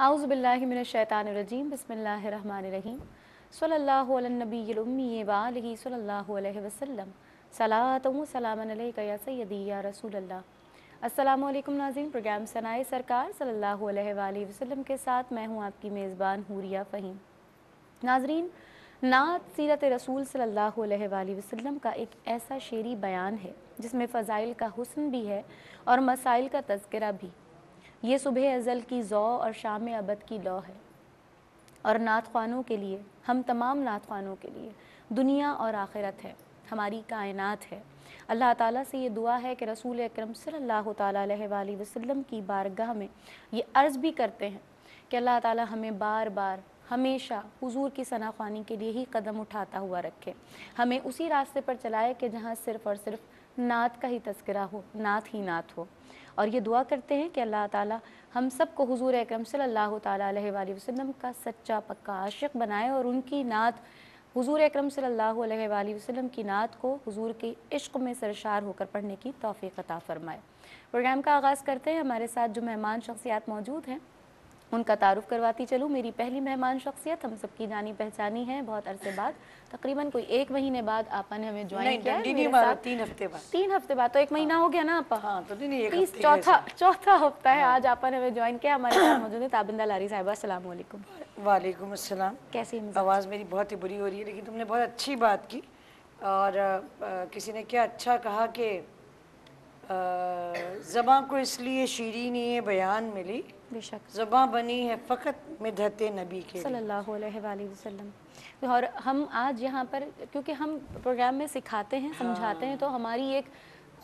आऊज़ु बिल्लाहि मिनश शैतानिर रजीम बिस्मिल्लाहिर रहमानिर रहीम सल्लल्लाहु अलन नबिय्यिल उम्मी व आलिहि सल्लल्लाहु अलैहि वसल्लम सलातु व सलामन अलैका या सय्यदी या रसूल अल्लाह। अस्सलामु अलैकुम नाज़रीन, प्रोग्राम सनाए सरकार सल्लल्लाहु अलैहि वसल्लम के साथ मैं हूँ आपकी मेज़बान हुरिया फ़हीम। नाज़रीन, नात सीरत रसूल सल्लल्लाहु अलैहि वसल्लम का एक ऐसा शेरी बयान है जिसमें फ़ज़ाइल का हुस्न भी है और मसाइल का तज़किरा भी। ये सुबह अज़ल की ज़ौ और शाम अबद की लौ है और नात ख़्वानों के लिए, हम तमाम नात ख़्वानों के लिए दुनिया और आखिरत है, हमारी कायनात है। अल्लाह ताला से ये दुआ है कि रसूल अकरम सल्लल्लाहु ताला अलैहि वसल्लम की बारगाह में ये अर्ज़ भी करते हैं कि अल्लाह ताला हमें बार बार हमेशा हुजूर की सना ख़्वानी के लिए ही कदम उठाता हुआ रखे, हमें उसी रास्ते पर चलाए कि जहाँ सिर्फ़ और सिर्फ नात का ही तज़किरा हो, नात ही नात हो। और ये दुआ करते हैं कि अल्लाह ताला हम सब को हुजूर अकरम सल्लल्लाहु ताला अलैहि वसल्लम का सच्चा पक्का आशिक़ बनाए और उनकी नात, हुजूर अकरम सल्लल्लाहु अलैहि वसल्लम की नात को हुजूर के इश्क़ में सरशार होकर पढ़ने की तौफ़ीक़ अता फ़रमाए। प्रोग्राम का आगाज़ करते हैं। हमारे साथ जो मेहमान शख्सियात मौजूद हैं उनका तारुफ़ करवाती चलूँ। मेरी पहली मेहमान शख्सियत हम सबकी जानी पहचानी है, बहुत अरसे बाद, तकरीबन कोई 1 महीने बाद आपा ने हमें ज्वाइन किया है मेरे साथ। 3 हफ्ते बाद। 3 हफ्ते बाद, तो 1 महीना हो गया ना आपा? हाँ, तो नहीं, 1 तीस हफ्ते चौथा हफ्ता है आज आपा ने हमें ज्वाइन किया। हमारे साथ मौजूद है ताबिंदा लारी साहिबा। अस्सलाम वालेकुम। वालेकुम अस्सलाम। कैसी हैं? आवाज़ मेरी बहुत ही बुरी हो रही है, लेकिन तुमने बहुत अच्छी बात की। और किसी ने क्या अच्छा कहा कि ज़बां को इसलिए शीरीनी बयान मिली, बेशक ज़बां बनी है फ़कत मिदहते नबी के लिए सल्लल्लाहु अलैहि वसल्लम। और हम आज यहाँ पर, क्योंकि हम प्रोग्राम में सिखाते हैं, समझाते हैं, तो हमारी एक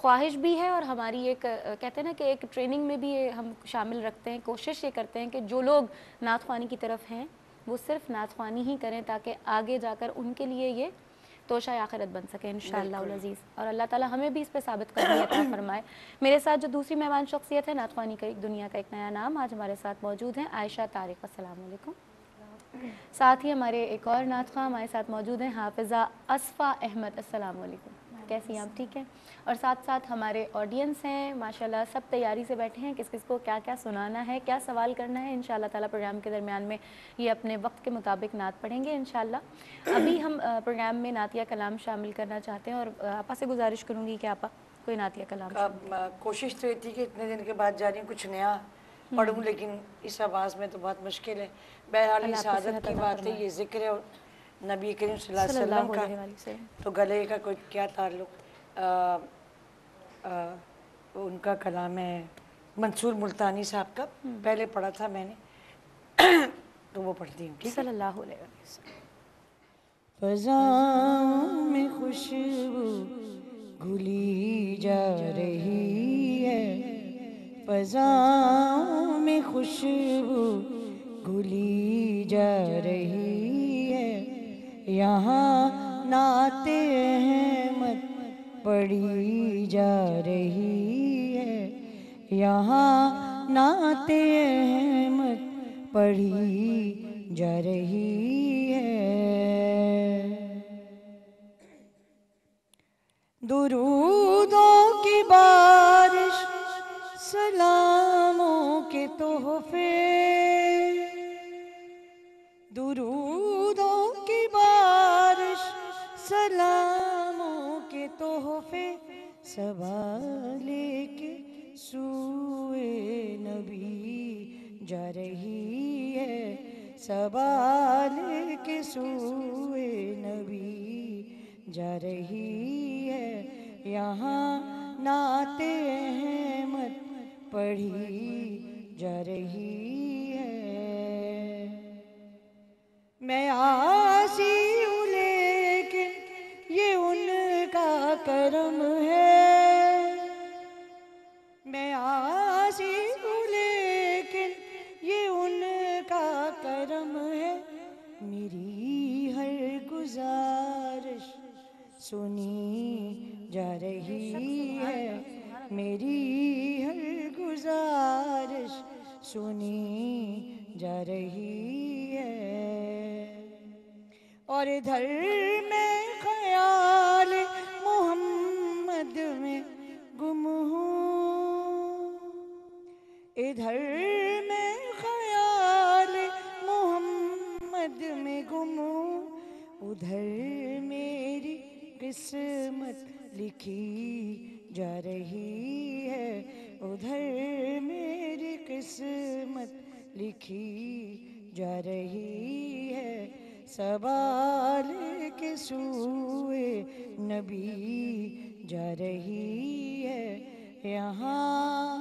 ख्वाहिश भी है और हमारी एक कहते हैं ना कि एक ट्रेनिंग में भी ये हम शामिल रखते हैं। कोशिश ये करते हैं कि जो लोग नात ख़्वानी की तरफ हैं वो सिर्फ नात ख़्वानी ही करें ताकि आगे जाकर उनके लिए ये तोशा आखिरत बन सके इंशाअल्लाह उल अज़ीज़। और अल्लाह ताला हमें भी इस पे साबित कदमी अता फरमाए। मेरे साथ जो दूसरी मेहमान शख्सियत है, नात ख़्वानी का एक दुनिया का एक नया नाम, आज हमारे साथ मौजूद हैं आयशा तारिक। अस्सलाम वालेकुम। साथ ही हमारे एक और नात ख़्वां हमारे साथ मौजूद हैं हाफ़िज़ा असफ़ा अहमद। अस्सलाम वालेकुम। कैसी हैं आप? ठीक हैं। और साथ साथ हमारे ऑडियंस हैं माशाल्लाह, सब तैयारी से बैठे हैं किस किस को क्या क्या सुनाना है, क्या सवाल करना है। इंशाअल्लाह ताला प्रोग्राम के दरमियान में ये अपने वक्त के मुताबिक नात पढ़ेंगे इंशाअल्लाह। अभी हम प्रोग्राम में नातिया कलाम शामिल करना चाहते हैं और आपा से गुजारिश करूँगी कि आपा कोई नातिया कलाम कोशिश तो ये थी कि इतने दिन के बाद जा रही हूँ कुछ नया पढ़ूँ, लेकिन इस आवाज़ में तो बहुत मुश्किल है। बहरहाल इस आदत की बात है, ये ज़िक्र है नबी करीम सल्लल्लाहु अलैहि वसल्लम का, तो गले का कोई क्या ताल्लुक़। उनका कलाम है मंसूर मुल्तानी साहब का, पहले पढ़ा था मैंने तो वो पढ़ती हूँ। ठीक है। सल्लल्लाहु अलैहि वसल्लम। फ़ज़ाओं में खुशबू घुली जा रही है, फ़ज़ाओं में खुशबू घुली जा रही है, यहाँ नाते अहमद पढ़ी जा रही है, यहाँ नाते अहमद पढ़ी जा रही है। दुरूदों की बारिश, सलामों के तोहफे, दुरूदों की बारिश, सलामों के तोहफे, सवाले के सूए नबी जा रही है, सवाले के सूए नबी जा रही है, यहाँ नाते अहमद पढ़ी जा रही है। मैं आसी हूँ लेकिन ये उनका करम है, मैं आसी हूँ लेकिन ये उनका करम है, मेरी हर गुजारिश सुनी जा रही है, मेरी हर गुजारिश सुनी जा रही है। और इधर मैं ख्याल मोहम्मद में गुम हूँ, इधर मैं ख्याल उधर मेरी किस्मत लिखी जा रही है, उधर मेरी किस्मत लिखी जा रही है, सवाल के सूए नबी जा रही है, यहाँ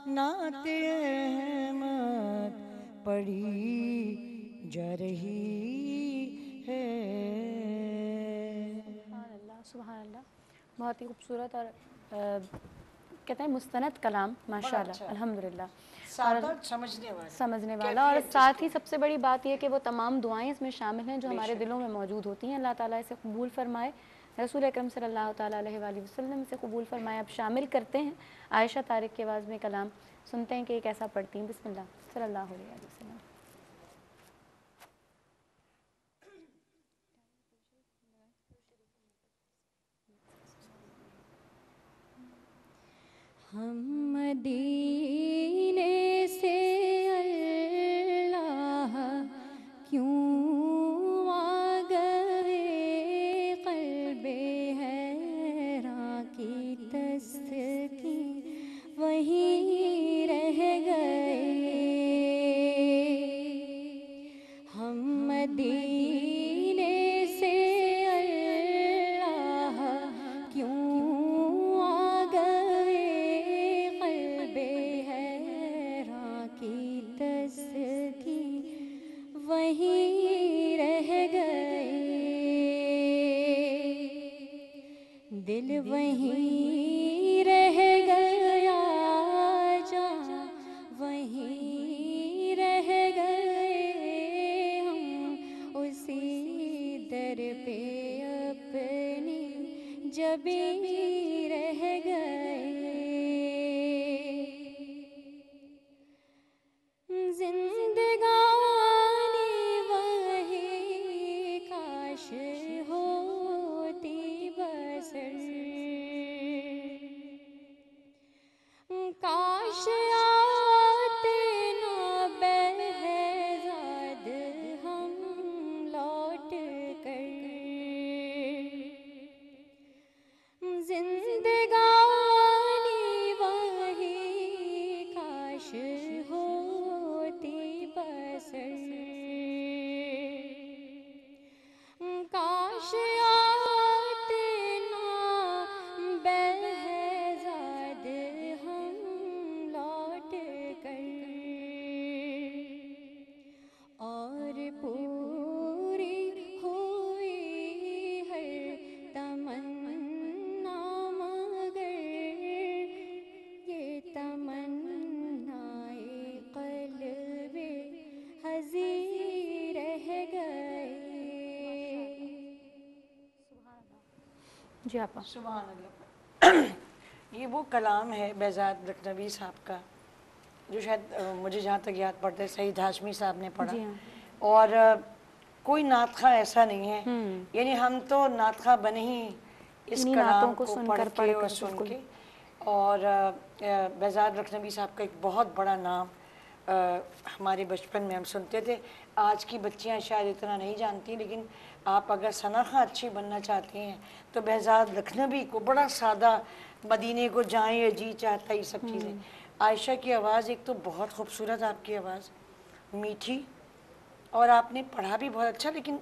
नाते अहमद पढ़ी जा रही है। सुभान अल्लाह, बहुत ही खूबसूरत और कहते हैं मुस्तनद कलाम, माशाल्लाह, अल्हम्दुलिल्लाह, सादा समझने वाला और साथ ही सबसे बड़ी बात यह कि वो तमाम दुआएं इसमें शामिल हैं जो हमारे दिलों में मौजूद होती हैं। अल्लाह ताला इसे कबूल फरमाए, रसूल अकरम सल्लल्लाहु ताला अलैहि वसल्लम से कबूल फरमाए। अब शामिल करते हैं आयशा तारिक के आवाज़ में कलाम, सुनते हैं कि ये कैसा पढ़ती हैं। बिस्मिल्लाह सल्लल्लाहु अलैहि वसल्लम। हम मदीने से अल्लाह क्यों आ गए, क़ल्बे हैरां की तस्की वहीं रह गए। हम मदीने से अल्लाह क्यों आ गए, क़ल्बे हैरां की तस्की वहीं रह गए। दिल वहीं रह गया, जहाँ वहीं रह गए। हम उसी दर पे अपनी जबी रह गए। जिंदगानी वही काश होती बसर, काश आते ना बेहज़ाद हम लौट कर। जिंदगानी वही काश होती बसर, काश आते ना बेहज़ाद हम लौट कर। और पूरी हुई हर तमन्ना, मगर ये तमन्नाए क़ल्बे हज़ी रह गए। जी आपा। सुभान अल्लाह। ये वो कलाम है बेहज़ाद लखनवी साहब का, जो शायद मुझे जहाँ तक याद पड़ता है सईद हाशमी साहब ने पढ़ा। जी हाँ। और कोई नात खा ऐसा नहीं है, यानी हम तो नात खा बने ही इस इन्हीं कलाम नातों को को पढ़ के और सुन बिल्कुल। के। और बेहज़ाद लखनवी साहब का एक बहुत बड़ा नाम हमारे बचपन में हम सुनते थे। आज की बच्चियां शायद इतना नहीं जानती, लेकिन आप अगर सना खां अच्छी बनना चाहती हैं तो बेहज़ाद लखनवी को, बड़ा सादा, मदीने को जाएं जी चाहता, ये सब चीज़ें। आयशा की आवाज़ एक तो बहुत खूबसूरत, आपकी आवाज़ मीठी, और आपने पढ़ा भी बहुत अच्छा। लेकिन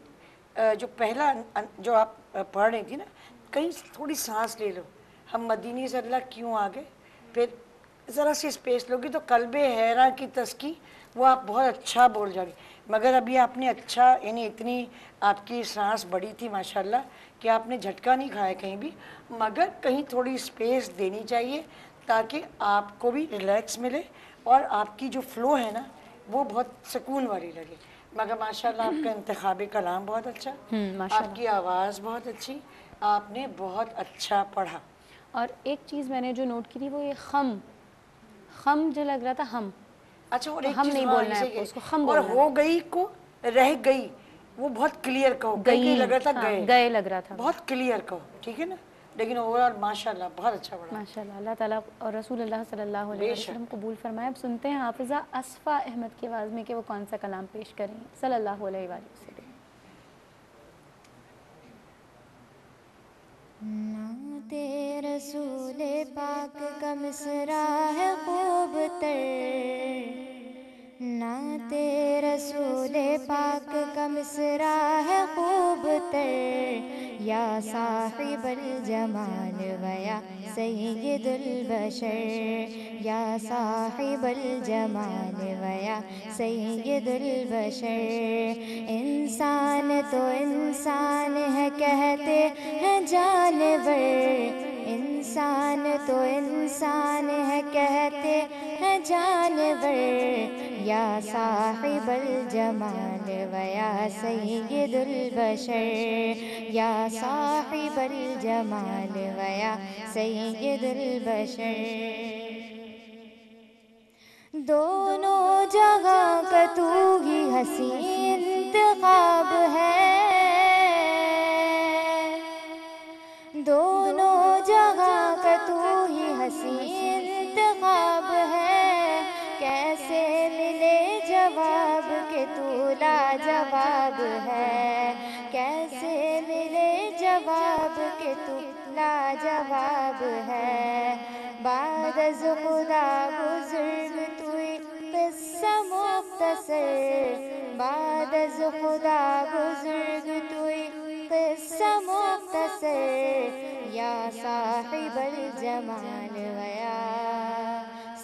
जो पहला जो आप पढ़ रही थी ना, कहीं थोड़ी सांस ले लो, हम मदीने से अल्लाह क्यों आ गए, फिर ज़रा सी स्पेस लोगी तो कल्बे हैरा की तस्की, वो आप बहुत अच्छा बोल जाओगे। मगर अभी आपने अच्छा, यानी इतनी आपकी सांस बड़ी थी माशाल्लाह कि आपने झटका नहीं खाया कहीं भी, मगर कहीं थोड़ी स्पेस देनी चाहिए ताकि आपको भी रिलैक्स मिले और आपकी जो फ़्लो है ना वो बहुत सुकून वाली लगे। मगर माशाल्लाह आपका इंतखाबी कलाम बहुत अच्छा, आपकी आवाज़ बहुत अच्छी, आपने बहुत अच्छा पढ़ा। और एक चीज़ मैंने जो नोट की थी वो ये खम जो लग रहा था हम, अच्छा, और तो एक हम चीज़ नहीं हाँ, बोलना है आपको, उसको खम और बोलना है। हो गई को रह गई, वो बहुत क्लियर कहो, कहीं लग रहा था गए, गए लग रहा था, बहुत क्लियर कहो, ठीक है ना। लेकिन ओवरऑल माशाल्लाह बहुत अच्छा पढ़ा। माशाल्लाह। अल्लाह ताला और रसूल अल्लाह सल्लल्लाहु अलैहि वसल्लम कबूल फरमाए। अब सुनते हैं हाफिज़ा असफ़ा अहमद की आवाज़ में कि वो कौन सा कलाम पेश करेंगे सल्लल्लाहु अलैहि वसल्लम। नाते रसूल पाक का मिसरा है खूब तर, नाते रसूल पाक का मिसरा है खूब तर, या साहिबल जमाल वया सय्यदुल बशर, या साहिबल जमाल वया सय्यदुल बशर। इंसान तो इंसान है कहते हैं जानवर, इंसान तो इंसान है कहते हैं जानवर, या साहिबल जमाल वया सय्यदुल बशर, या साहिबल जमाल वया सय्यदुल बशर। दोनों जगह का तू ही हसीन इंतखाब है, दोनों जगह का तू ही हसीन इंतखाब है। कैसे मिले जवाब के तू लाजवाब है, कैसे मिले जवाब के तू लाजवाब है। बाद अज़ खुदा बुजुर्ग तुई क़िस्सा मुख्तसर, बाद अज़ खुदा बुजुर्ग तुई क़िस्सा मुख्तसर, या साहिबल जमाल वया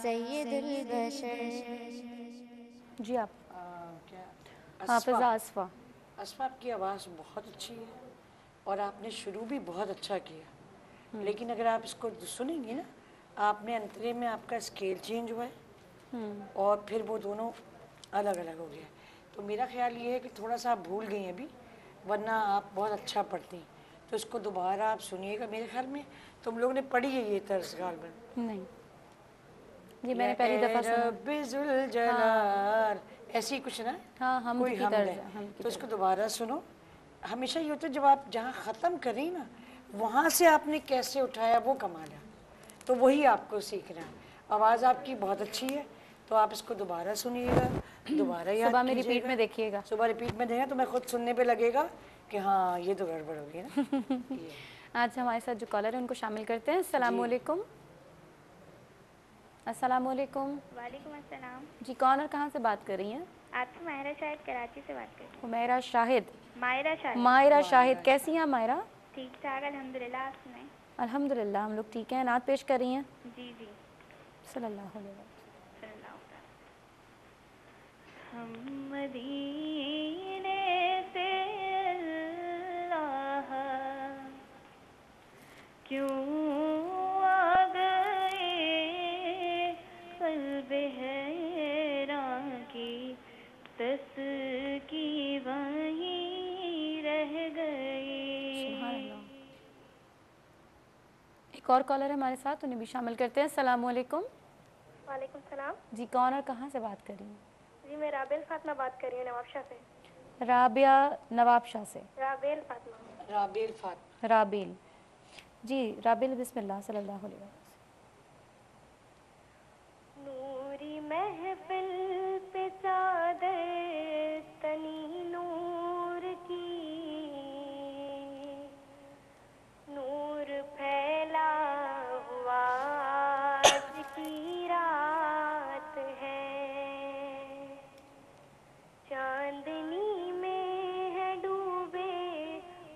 सय्यदुल बशर। जी आप क्या हाफिज़ा अस्फा, आसफ़ा। अस्फा आपकी आवाज़ बहुत अच्छी है और आपने शुरू भी बहुत अच्छा किया, लेकिन अगर आप इसको सुनेंगी ना, आपने अंतरे में आपका स्केल चेंज हुआ है और फिर वो दोनों अलग अलग हो गया। तो मेरा ख्याल ये है कि थोड़ा सा आप भूल गई अभी, वरना आप बहुत अच्छा पढ़ती। तो इसको दोबारा आप सुनिएगा। मेरे ख्याल में तुम लोग ने पढ़ी है ये तर्ज गालिबन। नहीं, ये मैंने पहली दफ़ा सुना। रब्बिजुल जलाल, ऐसी कुछ ना, हाँ, हमद कोई की हमद तर्ज है। है, हमद की तो इसको तर्ज। दोबारा सुनो। हमेशा ये होता है जब आप जहाँ ख़त्म करें ना, वहाँ से आपने कैसे उठाया वो कमाल है। तो वही आपको सीखना है। आवाज़ आपकी बहुत अच्छी है, तो आप इसको दोबारा सुनिएगा, दोबारा याद सुबह में कीजिएगा। रिपीट में देखिएगा। सुबह रिपीट में देगा तो मैं खुद सुनने पे लगेगा कि हाँ ये तो गड़बड़ हो गई ना। ये आज हमारे साथ जो कॉलर है उनको शामिल करते हैं। अस्सलाम जी। वालेकुम। अस्सलाम वालेकुम। वालेकुम अस्सलाम। जी, कौन और कहाँ से बात कर रही हैं? आपसे मायरा शाहिद कराची से बात कर रही हुमैरा शाहिद। हूँ। मायरा शाहिद। मायरा शाहिद, कैसी हैं मायरा? ठीक ठाक अल्हम्दुलिल्लाह, आप सुनाएं। अल्हम्दुलिल्लाह हम लोग ठीक हैं। नात पेश कर रही हैं जी जी। सल्लल्लाहु अलैहि वसल्लम। सल्लल्लाहु अलैहि वसल्लम। हम मदीने से अल्लाह क्यों आ गए, क़ल्ब हैरान की तस्की वहीं रह सुभान गई। अल्लाह। एक और कॉलर है हमारे साथ, उन्हें भी शामिल करते हैं। अस्सलाम वालेकुम। वालेकुम सलाम। जी, कौन और कहाँ से बात कर रही हैं? जी मैं राबेल फातिमा बात कर रही हूँ नवाबशाह से। राबिया नवाबशाह से। राबेल फातिमा। राबेल फात राबिल। जी राबिल, बिस्मिल्लाह सल्लल्लाहु अलैहि वसल्लम। नूरी महफिल पे चादर तनी नूर की, नूर फैला हुआ आज की रात है, चांदनी में है डूबे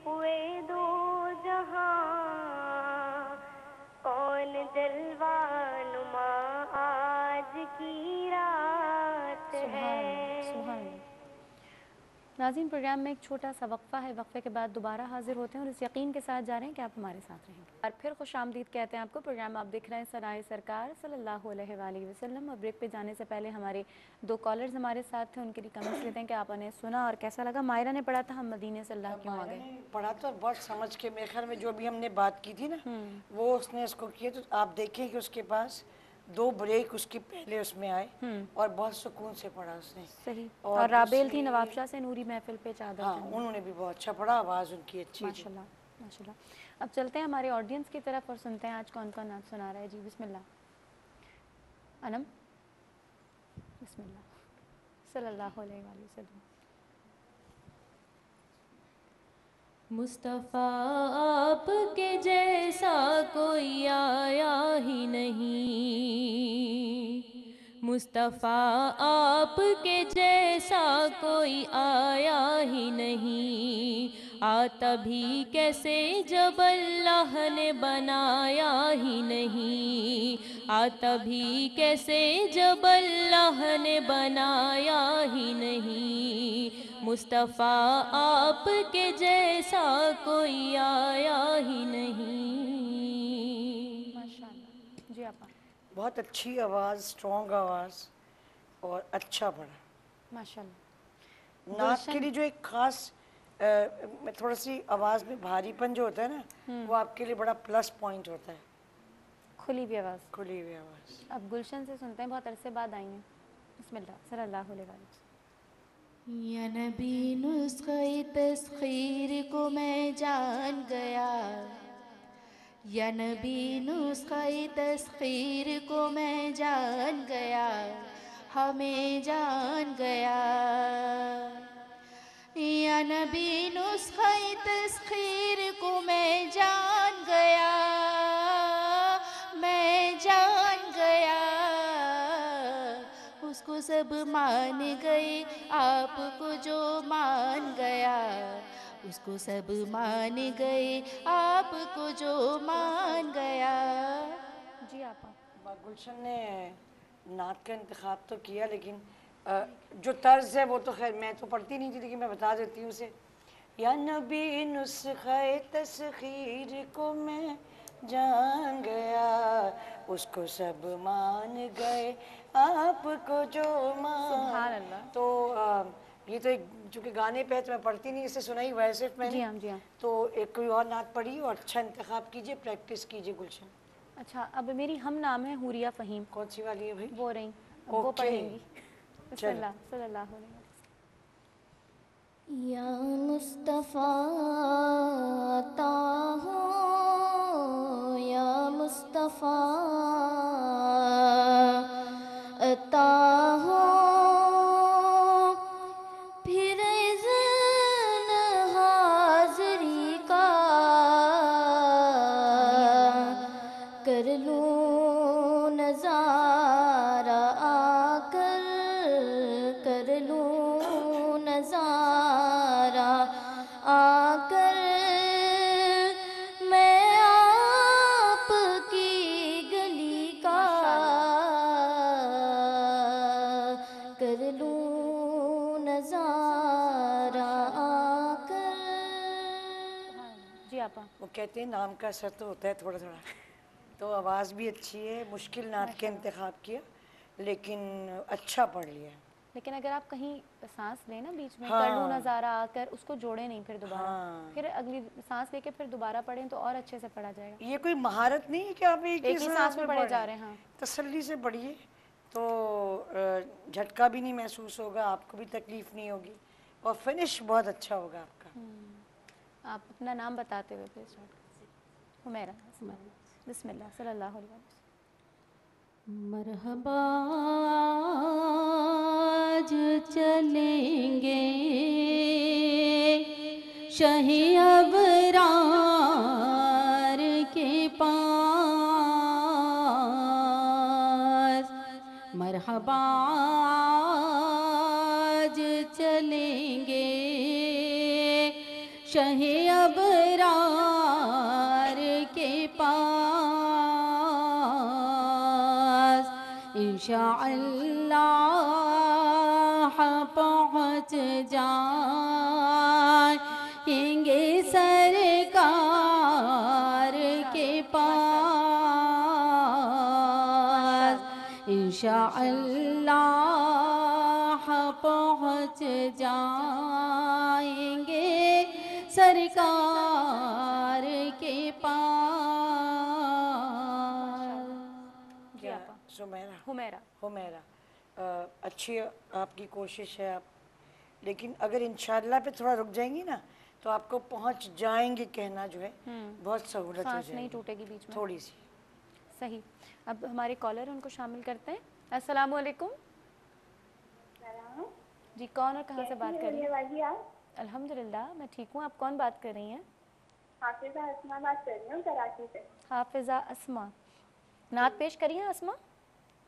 हुए दो जहां, कौन जलवा नुमा आज की रात है। सुभान अल्लाह। नाज़रीन, प्रोग्राम में एक छोटा सा वक्फ़ा है, वक्फ़े के बाद दोबारा हाजिर होते हैं और इस यकीन के साथ जा रहे हैं कि आप हमारे साथ रहेंगे। और फिर खुशामदीद कहते हैं आपको। प्रोग्राम आप देख रहे हैं सनाए सरकार सल्लल्लाहु अलैहि वसल्लम। और ब्रेक पे जाने से पहले हमारे दो कॉलर्स हमारे साथ थे, उनके लिए कमेंट्स लेते हैं कि आपने सुना और कैसा लगा। मायरा ने पढ़ा था हम मदीने से अल्लाह क्यों आ गए। पढ़ा तो बहुत समझ के, मेरे ख्याल में जो भी हमने बात की थी ना, वो उसने इसको किया। तो आप देखें कि उसके पास दो ब्रेक उसके पहले उसमें आए और बहुत सुकून से पढ़ा उसने। सही। और और राबेल थी दूसरी- नवाबशाह से, नूरी महफिल पे चादर हाँ, तनी। उन्होंने भी बहुत अच्छा पढ़ा, आवाज़ उनकी अच्छी थी। माशाल्लाह माशाल्लाह। अब चलते हैं हमारे ऑडियंस की तरफ और सुनते हैं आज कौन कौन नात सुना रहा है। जी बिस्मिल्लाह। अनम, बिस्मिल्लाह सल्लल्लाहु अलैहि वसल्लम। मुस्तफ़ा आपके जैसा कोई आया ही नहीं, मुस्तफ़ा आपके जैसा कोई आया ही नहीं। आता भी कैसे जब अल्लाह ने बनाया ही नहीं, आता भी कैसे जब अल्लाह ने बनाया ही नहीं। मुस्तफ़ा आपके जैसा कोई आया ही नहीं। माशाल्लाह जी आपा, बहुत अच्छी आवाज़, स्ट्रॉन्ग आवाज़ और अच्छा पढ़ा। माशाल्लाह। नाक के लिए जो एक खास थोड़ा सी आवाज़ में भारीपन जो होता है ना, वो आपके लिए बड़ा प्लस पॉइंट होता है। खुली हुई आवाज़। खुली हुई आवाज़। अब गुलशन से सुनते हैं, बहुत अरसे बाद आई हैं। बिस्मिल्लाह सल्लल्लाहु अलैहि वसल्लम। या नबी नुस्खे तस्खीर को मैं जान गया, या नबी नुस्खे तस्खीर को मैं जान गया, हमें जान गया। या नबी नुस्खे तस्खीर को मैं जान गया, मैं जान गया। उसको सब मान गए, आपको जो मान गया, उसको सब मान गए, आपको जो मान गया। जी आपा। गुलशन ने नात का इंतखाब तो किया, लेकिन जो तर्ज है वो तो खैर मैं तो पढ़ती नहीं थी, लेकिन मैं बता देती हूँ उसे। या नबी नुस्खे तस्खीर को मैं जान गया, उसको सब मान गए, आपको जो सुभान मान। अल्लाह। तो ये तो एक चूँकि गाने पे है तो मैं पढ़ती नहीं, इसे सुनाई वैसे मैंने। जी हाँ, जी हाँ। तो एक कोई और नात पढ़ी और अच्छा इंतखाब कीजिए, प्रैक्टिस कीजिए गुलशन। अच्छा, अब मेरी हम नाम है हुरिया फ़हीम, कौन सी वाली है भाई? वो रही, अब वो ओके। पढ़ेंगी। बिस्मिल्लाह सल्लल्लाहु अलैहि वसल्लम। या मुस्तफ़ा आता हो, या मुस्तफ़ा आता हो, फिर इज़्न हाज़री का कर लूं नज़ारा आकर, कर लूं नज़ारा आकर। मैं आपकी गली का कर लूं नज़ारा आकर। जी आपा। वो कहते हैं नाम का असर तो होता है थोड़ा थोड़ा। तो आवाज़ भी अच्छी है, मुश्किल नात का इंतखाब किया, लेकिन अच्छा पढ़ लिया। लेकिन अगर आप कहीं सांस लें ना बीच में, हाँ। कर लूं नज़ारा आकर, उसको जोड़े नहीं फिर दोबारा, हाँ। फिर अगली सांस लेके फिर दोबारा पढ़ें तो और अच्छे से पढ़ा जाएगा। ये कोई महारत नहीं है कि आप एक ही सांस में पढ़े पढ़ें। जा रहे हैं। हाँ। तसल्ली से पढ़िए तो झटका भी नहीं महसूस होगा, आपको भी तकलीफ नहीं होगी और फिनिश बहुत अच्छा होगा आपका। आप अपना नाम बताते हुए फिर स्टार्ट कीजिए। हुमैरा। बिस्मिल्लाह सल्लल्लाहु अलैहि वसल्लम। मरहबा आज चलेंगे शाही अबरार के पास, मरहबा आज चलेंगे शाही अबरार के पास। इंशाअल्लाह पहुँच जाएंगे सरकार के पास। इंशाअल्लाह पहुँच जाएंगे सरकार के पास। जी आपा। सुमैरा। हुमैरा। हुमैरा, अच्छी आपकी कोशिश है आप, लेकिन अगर इंशाअल्लाह पे थोड़ा रुक जाएंगी ना तो आपको पहुंच जाएंगे कहना जो है बहुत सहूलत हो सांस जाएगी। नहीं टूटेगी बीच में। थोड़ी सी। सही। अब हमारे कॉलर उनको शामिल करते हैं। अस्सलाम वालेकुम। जी, कौन और कहाँ से बात कर रही हैं? बाजी आप अल्हम्दुलिल्लाह मैं ठीक हूँ। आप कौन बात कर रही हैं? हाफिजा अस्मा बात कर रही हूँ कराची से। हाफिज़ा अस्मा, नात पेश करिए अस्मा।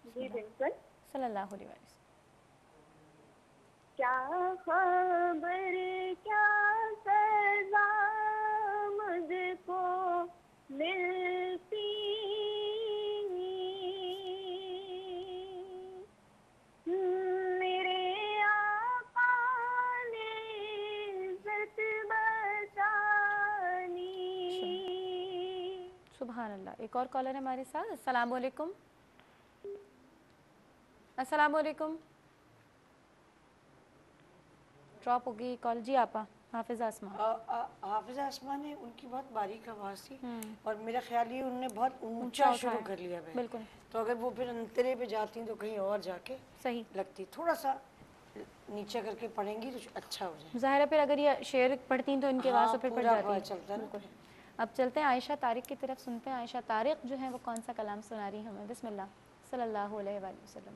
जी बिल्कुल। सल्लल्लाहु अलैहि वसल्लम। क्या खबर क्या सजा मुझको मिलती, मेरे आका ने इज्जत बचानी। सुभान अल्लाह। एक और कॉलर है हमारे साथ। अस्सलाम वालेकुम। अस्सलाम वालेकुम। ड्रॉप हो गई कॉल। जी आपा, हाफिज़ा अस्मा। हाफिजा आसमा ने उनकी बहुत बारीक आवाज़ थी और मेरा ख्याल ये उन्होंने बहुत ऊंचा शुरू उठाया। कर लिया है। बिल्कुल तो अगर वो फिर अंतरे पे जाती तो कहीं और जाके सही। लगती, थोड़ा सा नीचे करके पढ़ेंगी तो अच्छा हो जाए। ज़ाहिर है फिर अगर ये शेर पढ़ती तो इनके आवाज़ हाँ, तो फिर पढ़ पूरा जाती। चलता है ना। बिल्कुल। अब चलते हैं आयशा तारिक की तरफ, सुनते हैं आयशा तारिक जो है वो कौन सा कलाम सुना रही है हमें। बिस्मिल्लाह। सल्लल्लाहु अलैहि वसल्लम।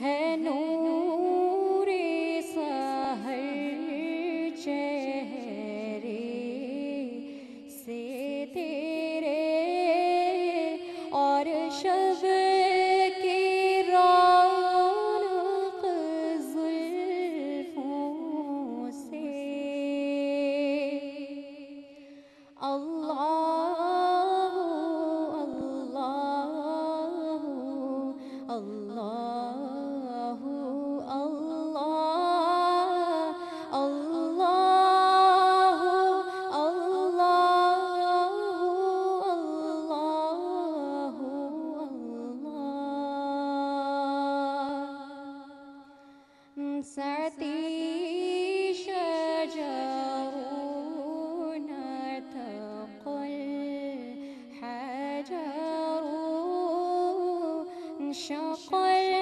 है नूर सहर चेहरे से तेरे और शब की रौनक जुल्फों से। अल्लाहु अल्लाहु अल्लाहु अल्लाह अल्लाहु अल्लाहु अल्लाहु अल्लाह। सती शजरुन तक़ल हजरु शक़ल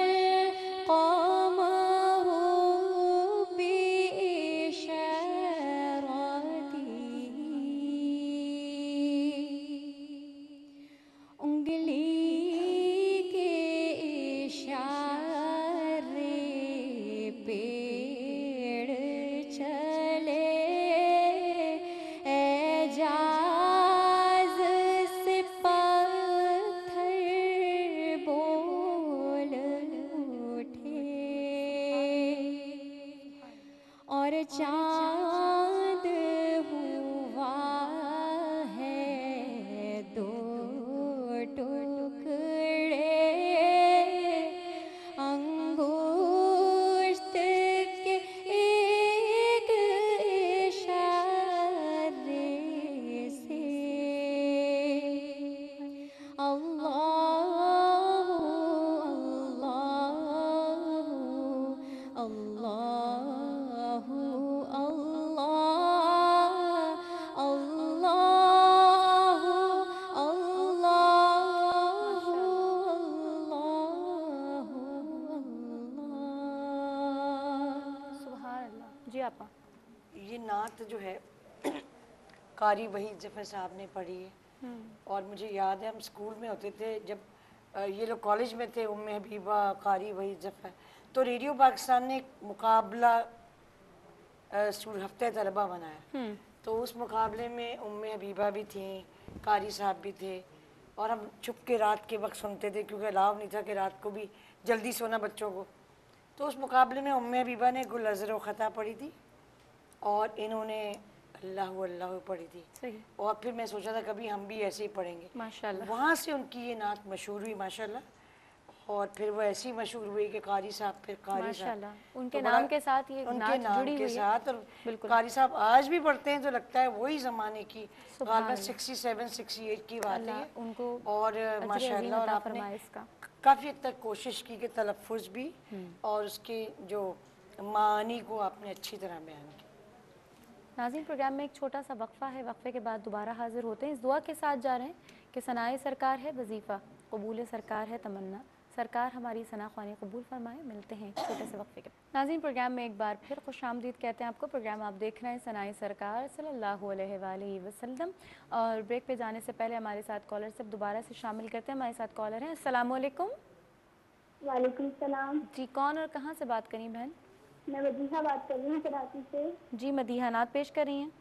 क़मरु बिइशारतिही। उंगली के इशारे पेड़ चले एजाज से पत्थर बोल उठे और चांद हुआ है दो टुकड़े अंगूष्ठ के एक इशारे से। अल्लाहु अल्लाहु अल्लाहु अल्लाह अल्लाहु अल्लाहु अल्लाहु अल्लाह। सुभान अल्लाह। जी आपा। ये नात जो है कारी वहीद जफ़र साहब ने पढ़ी है और मुझे याद है हम स्कूल में होते थे जब ये लोग कॉलेज में थे, उम्मे हबीबा, कारी वहीद जफ़र, तो रेडियो पाकिस्तान ने एक मुकाबला हफ्ते तलबा बनाया। तो उस मुकाबले में उम्मे हबीबा भी थी, कारी साहब भी थे और हम छुप के रात के वक्त सुनते थे क्योंकि अलाव नहीं था कि रात को भी जल्दी सोना बच्चों को। तो उस मुकाबले में उम्मे हबीबा ने गुल अज़र ख़ता पढ़ी थी और इन्होंने अल्लाह अल्लाह पढ़ी थी। सही। और फिर मैं सोचा था कभी हम भी ऐसे ही पढ़ेंगे। माशाल्लाह। वहाँ से उनकी ये नात मशहूर हुई माशाल्लाह और फिर वो ऐसी मशहूर हुई कि कारी साहब फिर कारी साहब माशाल्लाह उनके तो नाम बड़ा- के साथ ये उनके नात नाम जुड़ी के हुई है। साथ और बिल्कुल। कारी साहब आज भी पढ़ते हैं तो लगता है वही ज़माने की सुभान गालिबा अल्लाह। 67 68 की बात है अल्लाह ये। उनको और अजर माशाल्लाह और अता आपने फरमाए इसका। काफ़ी हद तक कोशिश की कि तलफ़ुज़ भी और उसके जो मानी को आपने अच्छी तरह बयान किया। नाज़रीन, प्रोग्राम में एक छोटा सा वक्फ़ा है, वक्फ़े के बाद दोबारा हाज़िर होते हैं। इस दुआ के साथ जा रहे हैं कि सनाए सरकार है वजीफ़ा, कबूल सरकार है तमन्ना, सरकार हमारी सना ख्वानी कबूल फरमाए। मिलते हैं एक छोटे से वक्फ़े के बाद। नाज़रीन, प्रोग्राम में एक बार फिर खुशामदीद कहते हैं आपको। प्रोग्राम आप देख रहे हैं सनाए सरकार सल्लल्लाहु अलैहि वसल्लम। और ब्रेक पे जाने से पहले हमारे साथ कॉलर से दोबारा से शामिल करते हैं। हमारे साथ कॉलर हैं। अस्सलाम वालेकुम। वालेकुम सलाम। जी, कौन और कहाँ से बात करी बहन? मैं मदीहा बात कर रही हूँ कराची से। जी, मदीहा नात पेश कर रही हैं।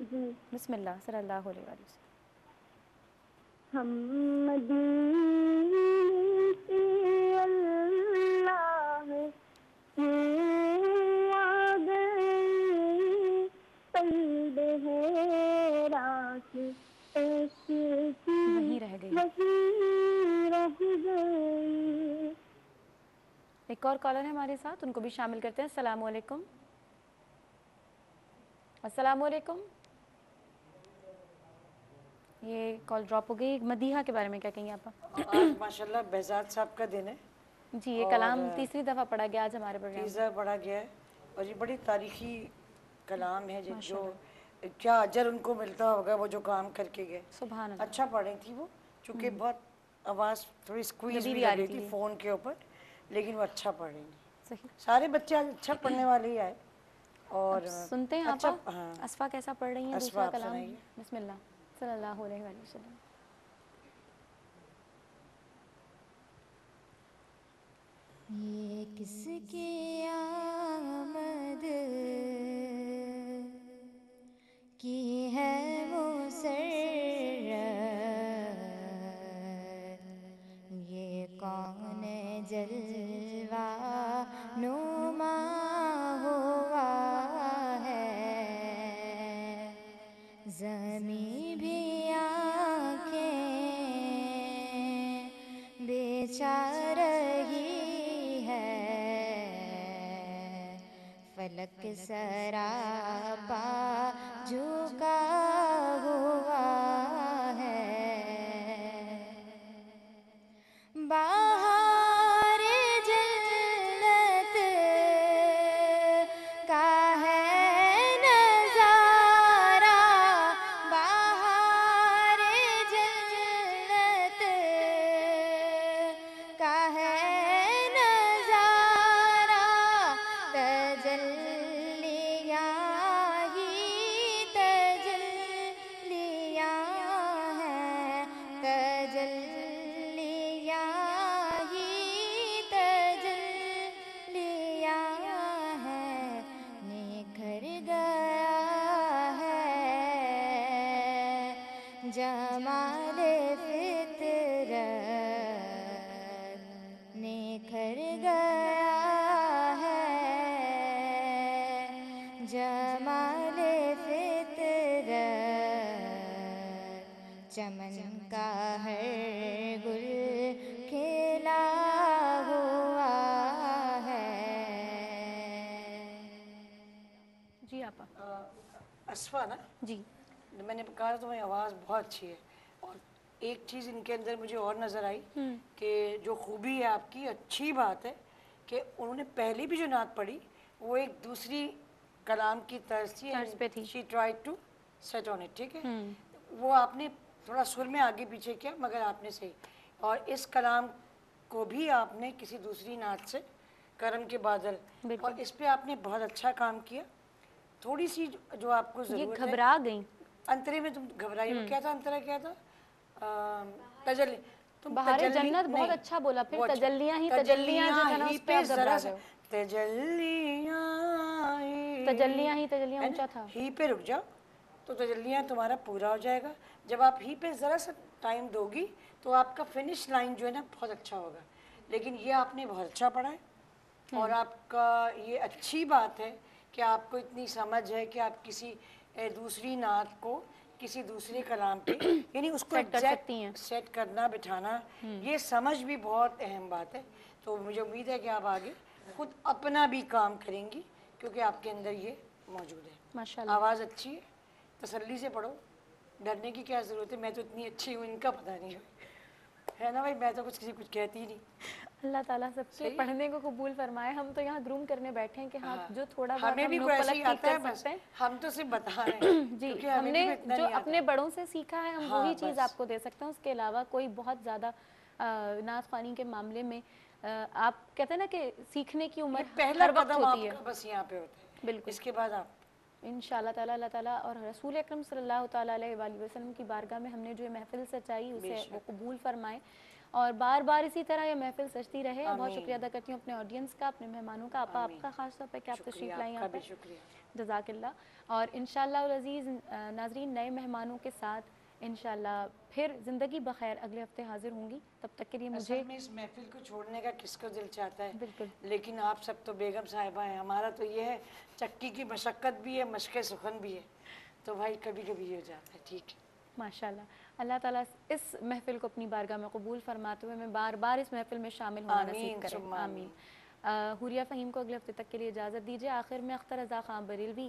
जी। बिस्मिल्लाह सल्लल्लाहु अलैहि वसल्लम। हम मदीने से अल्लाह क्यों आ गए, तलबे है रात इश्क की वहीं रह गई। वहीं रह गई। एक और कॉलर है हमारे साथ, उनको भी शामिल करते हैं। अस्सलाम वालेकुम। अस्सलाम वालेकुम। ये कॉल ड्रॉप हो गई। मदीहा के बारे में क्या कहेंगे आप? आज माशाल्लाह बेहजाद साहब का दिन है जी, ये कलाम तीसरी दफ़ा पढ़ा गया आज हमारे प्रोग्राम में। तीसरा पढ़ा गया है और ये बड़ी तारीखी कलाम है जो क्या अजर उनको मिलता होगा वो जो काम करके गए। सुभान अल्लाह। अच्छा पढ़ रही थी वो, चूँकि बहुत आवाज़ थोड़ी स्क्वीज भी आ लग रही रही थी फ़ोन के ऊपर, लेकिन वो अच्छा पढ़ रही थी। सही। सारे बच्चे आज अच्छा पढ़ने वाले ही आए। और सुनते हैं अच्छा, आप हाँ, असफ़ा कैसा पढ़ रही हैं असफ़ा दूसरा आप कलाम? सुनाइए। बिस्मिल्लाह सल्लल्लाहु अलैहि वसल्लम। ये किसकी आमद की है मुसर्रत, ये कौन जलवा नुमा हुआ है, ज़मीं भी आँखें बेचा रही है, फलक सरापा झुका हुआ है। बाहर जन्नत का है नजारा, बाहर जन्नत का है नजारा, तजल्लियाँ ही तजल्लियाँ हैं, तजल्लियाँ ही तजल्लियाँ हैं, निखर गया है जमाल फितरत, निखर गया है जमाल फितरत, चमन का हर गुल खिला हुआ है। जी आप। असफ़ा ना, जी मैंने कहा था तुम्हारी आवाज़ बहुत अच्छी है। और एक चीज़ इनके अंदर मुझे और नज़र आई कि जो खूबी है आपकी, अच्छी बात है कि उन्होंने पहले भी जो नात पढ़ी वो एक दूसरी कलाम की तर्ज पे थी। थी। She tried to set on it, ठीक है। वो आपने थोड़ा सुर में आगे पीछे किया, मगर आपने सही। और इस कलाम को भी आपने किसी दूसरी नात से, करम के बादल, और इस पे आपने बहुत अच्छा काम किया। थोड़ी सी जो आपको ये ज़रूरत है, घबरा गई। अंतरे में तुम घबराई हो। क्या था अंतरा, क्या था? तजल्ली। तुम बहारे तजल्ली जन्नत बहुत नहीं, अच्छा बोला, फिर वो अच्छा। तजल्लियाँ ही तजल्लियाँ जो था ना ही उस पे आप घबरा जरा गए सा, हो। तजल्लियाँ तजल्लियाँ ही तजल्लियाँ है ना? ऊंचा था। ही पे रुक जाओ तो तजल्लियाँ तुम्हारा पूरा हो जाएगा। जब आप ही पे ज़रा सा टाइम दोगी तो आपका फिनिश लाइन जो है ना बहुत अच्छा होगा। लेकिन ये आपने बहुत अच्छा पढ़ा है, और आपका ये अच्छी बात है कि आपको इतनी समझ है कि आप किसी दूसरी नात को किसी दूसरे कलाम पे यानी उसको सेट कर सकती हैं। एग्जैक्ट सेट करना बिठाना, ये समझ भी बहुत अहम बात है। तो मुझे उम्मीद है कि आप आगे खुद अपना भी काम करेंगी, क्योंकि आपके अंदर ये मौजूद है। माशाल्लाह। आवाज़ अच्छी है, तसल्ली से पढ़ो, डरने की क्या ज़रूरत है। मैं तो इतनी अच्छी हूँ, इनका पता नहीं है ना भाई, मैं तो कुछ किसी कुछ कहती ही नहीं। अल्लाह ताला सबके पढ़ने को कबूल फरमाए। हम तो यहाँ ग्रूम करने बैठे हैं कि हाँ, जो थोड़ा बहुत हमें हम भी लोग ऐसे पलक ही ठीक आता है, कर बस सकते हैं। हम तो सिर्फ बता रहे हैं जी, क्योंकि हमें हमने भी इतना जो नहीं आता। अपने बड़ों से सीखा है हम हाँ, वही चीज़ बस। आपको दे सकते हैं। उसके अलावा कोई बहुत ज़्यादा नात ख़्वानी के मामले में आप कहते हैं ना कि सीखने की उम्र पहला हर वक्त कदम होती है। आपका बस यहाँ पे होता है, बिल्कुल, इसके बाद आप इंशाअल्लाह ताला अल्लाह ताला और रसूल अकरम सल्लल्लाहु ताला अलैहि वसल्लम की बारगाह में हमने जो ये महफिल सजाई उसे वो कबूल फरमाए और बार बार इसी तरह ये महफिल सजती रहे। बहुत शुक्रिया अदा करती हूँ अपने ऑडियंस का, अपने मेहमानों का, आपका ख़ास तौर पर कि आप तशरीफ़ लाई यहाँ पर, जज़ाकल्लाह। और इंशाअल्लाह अज़ीज़ नाज़रीन, नए मेहमानों के साथ इंशाअल्लाह फिर ज़िंदगी बखैर अगले हफ्ते हाजिर होंगी। तब तक के लिए मुझे इस महफिल को छोड़ने का किसको दिल चाहता है, बिल्कुल, लेकिन आप सब तो बेगम साहिबा हैं। हमारा तो ये है, चक्की की मशक्क़त भी है, मशक़ सुखन भी है, तो भाई कभी कभी ये हो जाता है। ठीक है, माशाल्लाह। अल्लाह ताला इस महफिल को अपनी बारगाह में कबूल फरमाते हुए मैं बार बार इस महफिल में शामिल होना नसीब करें, आमीन। हुरिया फ़हीम को अगले हफ्ते तक के लिए इजाज़त दीजिए। आखिर में अख्तर रज़ा ख़ान बरेलवी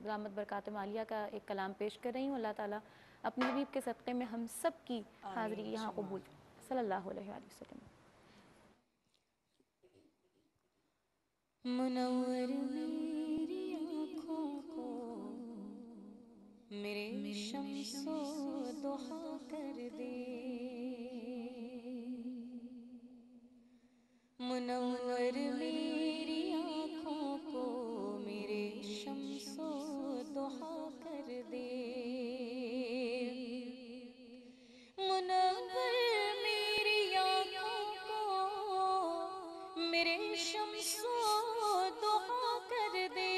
दामत बरकात मालिया का एक कलाम पेश कर रही हूँ। अल्लाह ताला अपने हबीब के सदक़े में हम सब की हाज़िरी यहाँ कबूल सल्लल्लाहु अलैहि वसल्लम। मुनव्वर मेरी आँखों को मेरे शम्सो दुहा कर दे, मुनव्वर मेरी आँखों को मेरे शम्सो दुहा कर दे, मुनव्वर मेरी आँखों को मेरे शम्सो दुहा कर दे,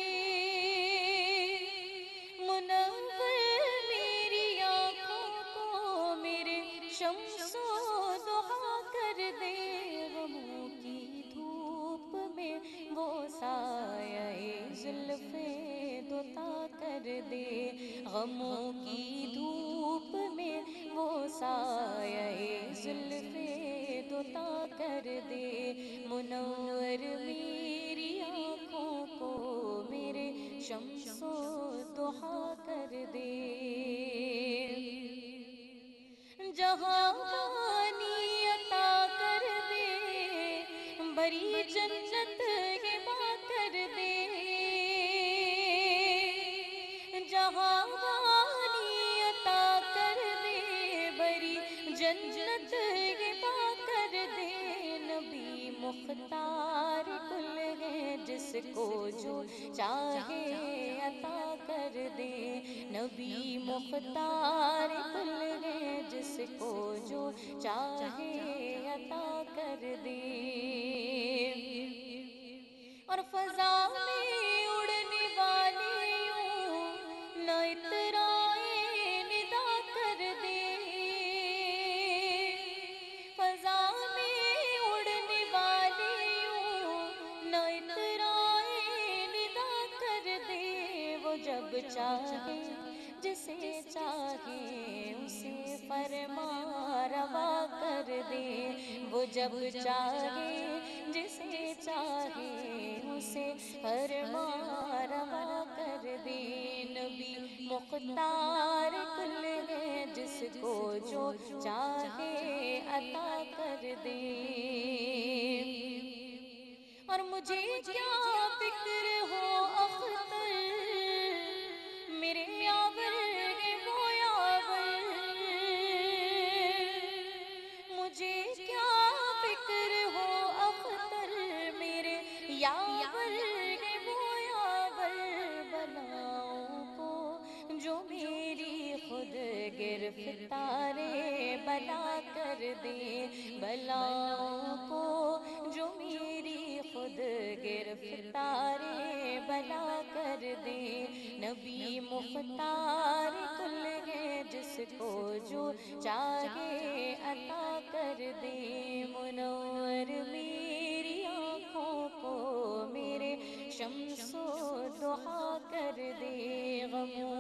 मुनव्वर मेरी आँखों को मेरे शम्सो दुहा कर दे, गमों की धूप में वो साये जुल्फ़े दुता कर दे, गमों की धूप में वो साये जुल्फ़े दुता कर दे, मुनव्वर मेरी आँखों को मेरे शम्सो दुहा कर दे, जहाँ पानी अता कर दे, भरी जन्नत हिबा कर दे, जहाँ पानी अता कर दे, भरी जन्नत हिबा कर दे, नबी मुख्तार कुल है जिसको जो चाहे अता कर दे, नबी मुख्तार कुल है जिसको जो चाहे अता कर दे, और फजा में उड़ने वाले यूं न इतराए निदा कर दे, फजा में उड़ने वाले यूं न इतराए निदा कर दे, वो जब चाहे जिसे चाहे उसे फरमा रवा कर दे, वो जब चाहे जिसे चाहे उसे फरमा रवा कर दे, नबी मुख्तार कुल है जिसको जो चाहे अता कर दे, और मुझे क्या फिक्र हो अख्तर मेरे यावर है वो यावर, मुझे क्या फिक्र हो अख्तर मेरे यावर है वो यावर, बलाओं को जो मेरी खुद गिरफ्तारे बला कर दे, बलाओं को जो मेरी खुद गिरफ्तारे बला कर दे, नबी मुख्तार कुल है जिसको जो चाहे अता कर दे, मुनव्वर मेरी आँखों को मेरे शम्सो दुहा कर दे, गमों